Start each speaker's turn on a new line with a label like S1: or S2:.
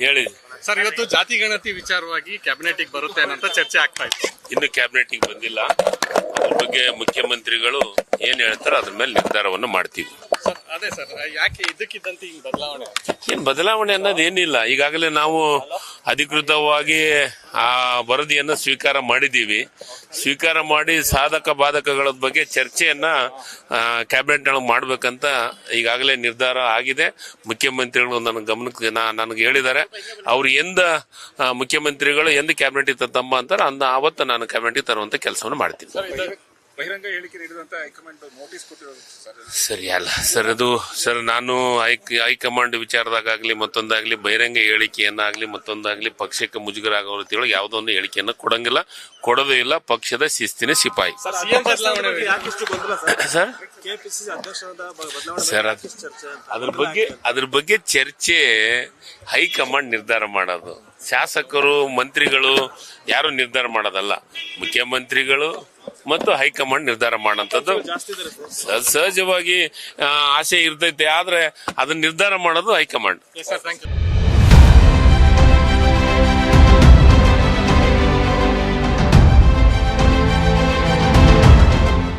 S1: ಹೇಳಿ
S2: ಸರ್, ಇವತ್ತು ಜಾತಿ ಗಣತಿ ವಿಚಾರವಾಗಿ ಕ್ಯಾಬಿನೆಟ್ ಬರುತ್ತೆ ಅಂತ ಚರ್ಚೆ ಆಗ್ತಾ ಇತ್ತು.
S1: ಇನ್ನು ಕ್ಯಾಬಿನೆಟ್ ಬಂದಿಲ್ಲ. ಅದ್ರ ಬಗ್ಗೆ ಮುಖ್ಯಮಂತ್ರಿಗಳು ಏನ್ ಹೇಳ್ತಾರೋ ಅದ್ರ ಮೇಲೆ ನಿರ್ಧಾರವನ್ನು ಮಾಡ್ತೀವಿ.
S2: ಸರ್, ಅದೇ ಸರ್, ಯಾಕೆ ಇದಕ್ಕಿದ್ದಂತೆ ಹಿಂಗ್ ಬದಲಾವಣೆ?
S1: ಏನ್ ಬದಲಾವಣೆ ಅನ್ನೋದು ಏನಿಲ್ಲ. ಈಗಾಗಲೇ ನಾವು ಅಧಿಕೃತವಾಗಿ ಆ ವರದಿಯನ್ನು ಸ್ವೀಕಾರ ಮಾಡಿದ್ದೀವಿ. ಸ್ವೀಕಾರ ಮಾಡಿ ಸಾಧಕ ಬಾಧಕಗಳ ಬಗ್ಗೆ ಚರ್ಚೆಯನ್ನ ಕ್ಯಾಬಿನೆಟ್ ನಲ್ಲಿ ಮಾಡ್ಬೇಕಂತ ಈಗಾಗಲೇ ನಿರ್ಧಾರ ಆಗಿದೆ. ಮುಖ್ಯಮಂತ್ರಿಗಳು ನನ್ನ ಗಮನಕ್ಕೆ ನನಗೆ ಹೇಳಿದ್ದಾರೆ. ಅವ್ರು ಮುಖ್ಯಮಂತ್ರಿಗಳು ಎಂದು ಕ್ಯಾಬಿನೆಟ್ ತಮ್ಮ ಅಂತಾರೆ ಅವತ್ತು ನಾನು ಕ್ಯಾಬಿನೆಟ್ ತರುವಂತ ಕೆಲಸವನ್ನು ಮಾಡ್ತೀನಿ.
S2: ಬಹಿರಂಗ ಹೇಳಿಕೆ ನೀಡಿದಂತ ಹೈಕಮಾಂಡ್ ನೋಟಿಸ್ ಕೊಟ್ಟಿರೋದು
S1: ಸರಿ ಅಲ್ಲ ಸರ್. ಅದು ಸರ್, ನಾನು ಹೈಕಮಾಂಡ್ ವಿಚಾರದಾಗಲಿ ಮತ್ತೊಂದಾಗ್ಲಿ ಬಹಿರಂಗ ಹೇಳಿಕೆಯನ್ನಾಗ್ಲಿ ಮತ್ತೊಂದಾಗ್ಲಿ ಪಕ್ಷಕ್ಕೆ ಮುಜುಗರ ಆಗೋ ರೀತಿಯೊಳಗೆ ಯಾವುದೋ ಒಂದು ಹೇಳಿಕೆಯನ್ನು ಕೊಡಂಗಿಲ್ಲ, ಕೊಡೋದು ಇಲ್ಲ. ಪಕ್ಷದ ಶಿಸ್ತಿನ ಸಿಪಾಯಿ ಸರ್. ಸರ್, ಅದ್ರ ಬಗ್ಗೆ ಚರ್ಚೆ ಹೈಕಮಾಂಡ್ ನಿರ್ಧಾರ ಮಾಡೋದು. ಶಾಸಕರು ಮಂತ್ರಿಗಳು ಯಾರು ನಿರ್ಧಾರ ಮಾಡೋದಲ್ಲ. ಮುಖ್ಯಮಂತ್ರಿಗಳು ಮತ್ತು ಹೈಕಮಾಂಡ್ ನಿರ್ಧಾರ ಮಾಡೋಂಥದ್ದು ಸಹಜವಾಗಿ ಆಸೆ ಇರ್ತೈತೆ. ಆದ್ರೆ ಅದನ್ನ ನಿರ್ಧಾರ ಮಾಡೋದು ಹೈಕಮಾಂಡ್.